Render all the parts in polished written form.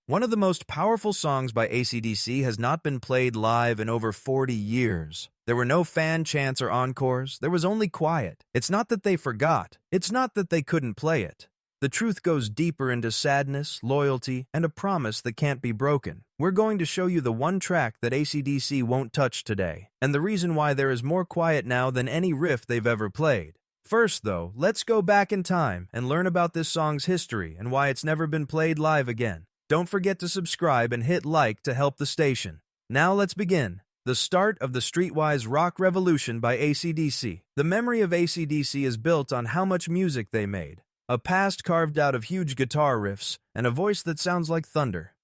One of the most powerful songs by AC/DC has not been played live in over 40 years. There were no fan chants or encores, there was only quiet. It's not that they forgot, it's not that they couldn't play it. The truth goes deeper into sadness, loyalty, and a promise that can't be broken. We're going to show you the one track that AC/DC won't touch today, and the reason why there is more quiet now than any riff they've ever played. First, though, let's go back in time and learn about this song's history and why it's never been played live again. Don't forget to subscribe and hit like to help the station. Now let's begin. The start of the streetwise rock revolution by AC/DC. The memory of AC/DC is built on how much music they made. A past carved out of huge guitar riffs and a voice that sounds like thunder.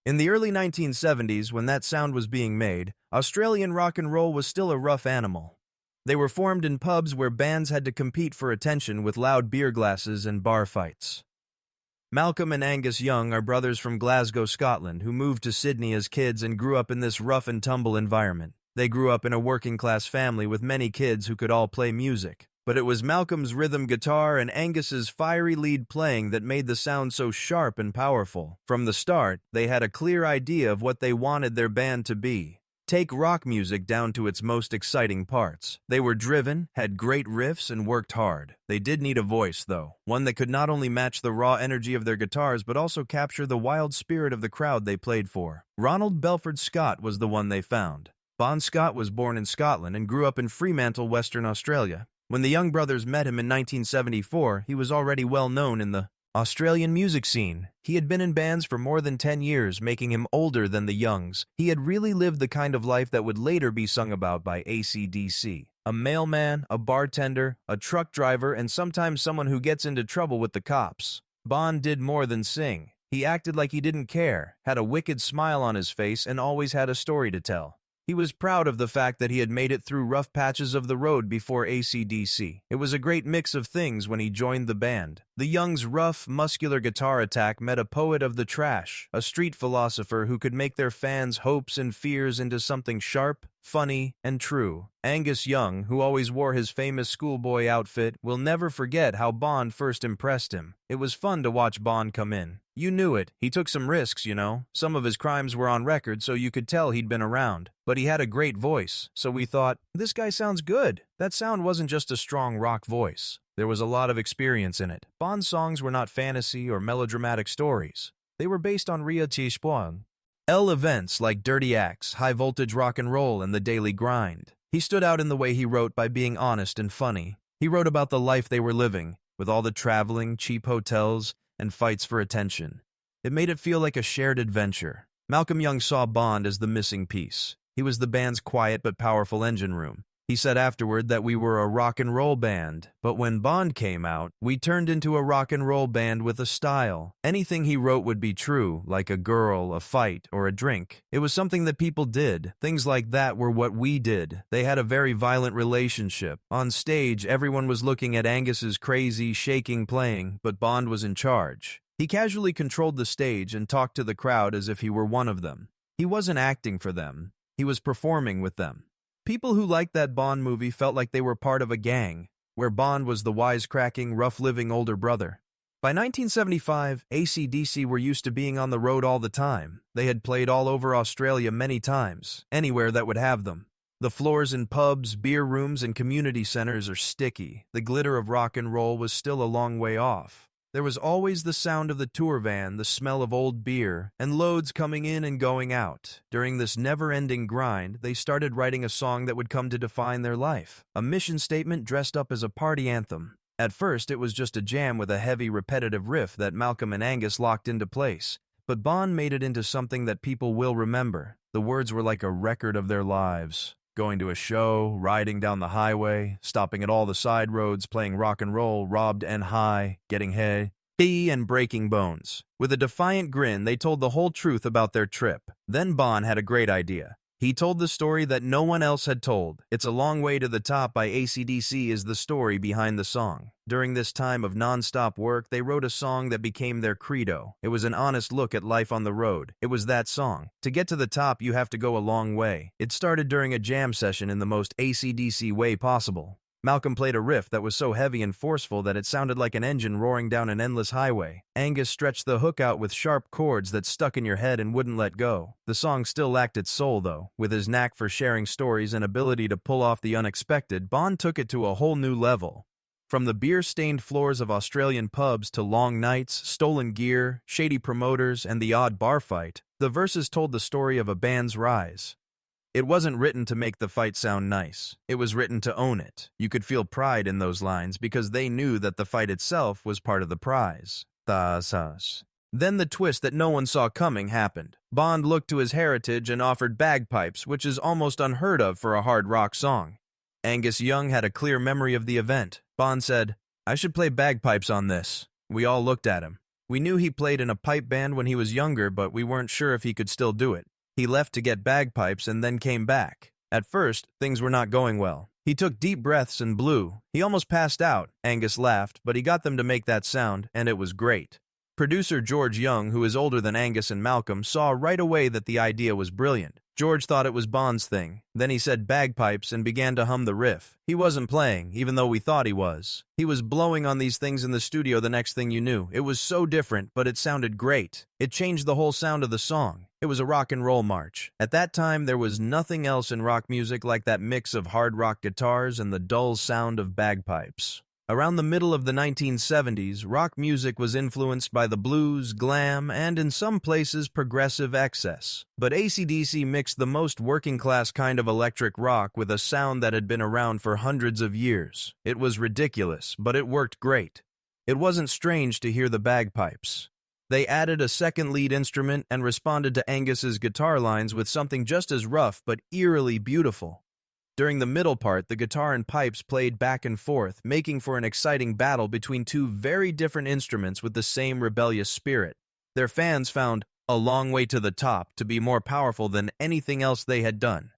In the early 1970s, when that sound was being made, Australian rock and roll was still a rough animal. They were formed in pubs where bands had to compete for attention with loud beer glasses and bar fights. Malcolm and Angus Young are brothers from Glasgow, Scotland, who moved to Sydney as kids and grew up in this rough and tumble environment. They grew up in a working-class family with many kids who could all play music. But it was Malcolm's rhythm guitar and Angus's fiery lead playing that made the sound so sharp and powerful. From the start, they had a clear idea of what they wanted their band to be. Take rock music down to its most exciting parts. They were driven, had great riffs, and worked hard. They did need a voice, though, one that could not only match the raw energy of their guitars but also capture the wild spirit of the crowd they played for. Ronald Belford Scott was the one they found. Bon Scott was born in Scotland and grew up in Fremantle, Western Australia. When the Young brothers met him in 1974, he was already well known in the Australian music scene. He had been in bands for more than 10 years, making him older than the Youngs. He had really lived the kind of life that would later be sung about by AC/DC. A mailman, a bartender, a truck driver, and sometimes someone who gets into trouble with the cops. Bon did more than sing. He acted like he didn't care, had a wicked smile on his face, and always had a story to tell. He was proud of the fact that he had made it through rough patches of the road before AC/DC. It was a great mix of things when he joined the band. The Young's rough, muscular guitar attack met a poet of the trash, a street philosopher who could make their fans' hopes and fears into something sharp, funny, and true. Angus Young, who always wore his famous schoolboy outfit, will never forget how Bon first impressed him. It was fun to watch Bon come in. You knew it. He took some risks, you know. Some of his crimes were on record, so you could tell he'd been around. But he had a great voice, so we thought, this guy sounds good. That sound wasn't just a strong rock voice. There was a lot of experience in it. Bon's songs were not fantasy or melodramatic stories. They were based on real events like Dirty Acts, high voltage rock and roll, and the daily grind. He stood out in the way he wrote by being honest and funny. He wrote about the life they were living, with all the traveling, cheap hotels, and fights for attention. It made it feel like a shared adventure. Malcolm Young saw Bon as the missing piece. He was the band's quiet but powerful engine room. He said afterward that we were a rock and roll band, but when Bon came out, we turned into a rock and roll band with a style. Anything he wrote would be true, like a girl, a fight, or a drink. It was something that people did. Things like that were what we did. They had a very violent relationship. On stage, everyone was looking at Angus's crazy, shaking playing, but Bon was in charge. He casually controlled the stage and talked to the crowd as if he were one of them. He wasn't acting for them. He was performing with them. People who liked that Bon movie felt like they were part of a gang, where Bon was the wisecracking, rough-living older brother. By 1975, AC/DC were used to being on the road all the time. They had played all over Australia many times, anywhere that would have them. The floors in pubs, beer rooms, and community centers are sticky. The glitter of rock and roll was still a long way off. There was always the sound of the tour van, the smell of old beer, and loads coming in and going out. During this never-ending grind, they started writing a song that would come to define their life. A mission statement dressed up as a party anthem. At first, it was just a jam with a heavy, repetitive riff that Malcolm and Angus locked into place. But Bon made it into something that people will remember. The words were like a record of their lives. Going to a show, riding down the highway, stopping at all the side roads, playing rock and roll, robbed and high, getting hay, and breaking bones. With a defiant grin, they told the whole truth about their trip. Then Bon had a great idea. He told the story that no one else had told. It's a Long Way to the Top by AC/DC is the story behind the song. During this time of non-stop work, they wrote a song that became their credo. It was an honest look at life on the road. It was that song. To get to the top, you have to go a long way. It started during a jam session in the most AC/DC way possible. Malcolm played a riff that was so heavy and forceful that it sounded like an engine roaring down an endless highway. Angus stretched the hook out with sharp chords that stuck in your head and wouldn't let go. The song still lacked its soul, though. With his knack for sharing stories and ability to pull off the unexpected, Bond took it to a whole new level. From the beer-stained floors of Australian pubs to long nights, stolen gear, shady promoters, and the odd bar fight, the verses told the story of a band's rise. It wasn't written to make the fight sound nice. It was written to own it. You could feel pride in those lines because they knew that the fight itself was part of the prize. Then the twist that no one saw coming happened. Bond looked to his heritage and offered bagpipes, which is almost unheard of for a hard rock song. Angus Young had a clear memory of the event. Bond said, "I should play bagpipes on this." We all looked at him. We knew he played in a pipe band when he was younger, but we weren't sure if he could still do it. He left to get bagpipes and then came back. At first, things were not going well. He took deep breaths and blew. He almost passed out. Angus laughed, but he got them to make that sound, and it was great. Producer George Young, who is older than Angus and Malcolm, saw right away that the idea was brilliant. George thought it was Bond's thing. Then he said bagpipes and began to hum the riff. He wasn't playing, even though we thought he was. He was blowing on these things in the studio the next thing you knew. It was so different, but it sounded great. It changed the whole sound of the song. It was a rock and roll march. At that time, there was nothing else in rock music like that mix of hard rock guitars and the dull sound of bagpipes. Around the middle of the 1970s, rock music was influenced by the blues, glam, and in some places progressive excess. But AC/DC mixed the most working-class kind of electric rock with a sound that had been around for hundreds of years. It was ridiculous, but it worked great. It wasn't strange to hear the bagpipes. They added a second lead instrument and responded to Angus's guitar lines with something just as rough but eerily beautiful. During the middle part, the guitar and pipes played back and forth, making for an exciting battle between two very different instruments with the same rebellious spirit. Their fans found "A Long Way to the Top" to be more powerful than anything else they had done.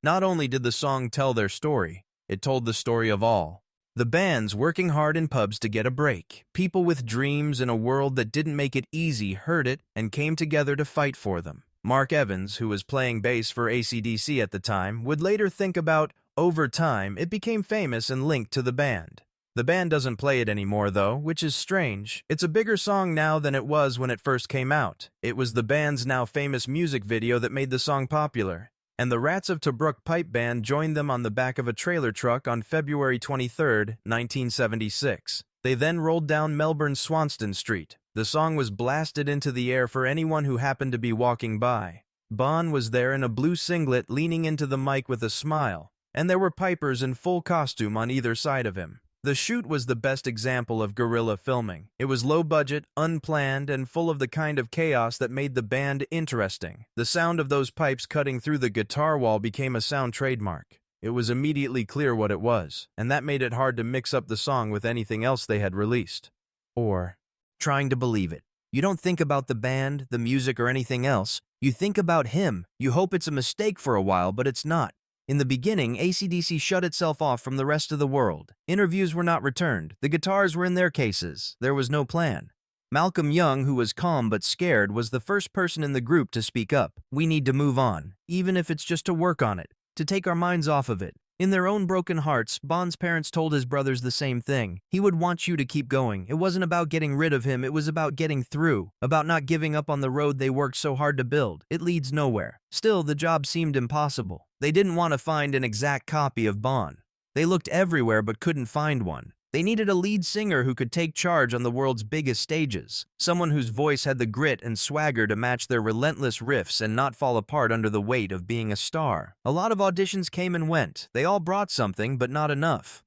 Not only did the song tell their story, it told the story of all. The bands working hard in pubs to get a break. People with dreams in a world that didn't make it easy heard it and came together to fight for them. Mark Evans, who was playing bass for AC/DC at the time, would later think about, over time, it became famous and linked to the band. The band doesn't play it anymore, though, which is strange. It's a bigger song now than it was when it first came out. It was the band's now famous music video that made the song popular. And the Rats of Tobruk Pipe Band joined them on the back of a trailer truck on February 23, 1976. They then rolled down Melbourne's Swanston Street. The song was blasted into the air for anyone who happened to be walking by. Bond was there in a blue singlet leaning into the mic with a smile, and there were pipers in full costume on either side of him. The shoot was the best example of guerrilla filming. It was low budget, unplanned, and full of the kind of chaos that made the band interesting. The sound of those pipes cutting through the guitar wall became a sound trademark. It was immediately clear what it was, and that made it hard to mix up the song with anything else they had released. Or trying to believe it. You don't think about the band, the music, or anything else. You think about him. You hope it's a mistake for a while, but it's not. In the beginning, AC/DC shut itself off from the rest of the world. Interviews were not returned. The guitars were in their cases. There was no plan. Malcolm Young, who was calm but scared, was the first person in the group to speak up. "We need to move on, even if it's just to work on it, to take our minds off of it." In their own broken hearts, Bond's parents told his brothers the same thing. He would want you to keep going. It wasn't about getting rid of him, it was about getting through, about not giving up on the road they worked so hard to build. It leads nowhere. Still, the job seemed impossible. They didn't want to find an exact copy of Bond. They looked everywhere but couldn't find one. They needed a lead singer who could take charge on the world's biggest stages, someone whose voice had the grit and swagger to match their relentless riffs and not fall apart under the weight of being a star. A lot of auditions came and went. They all brought something, but not enough.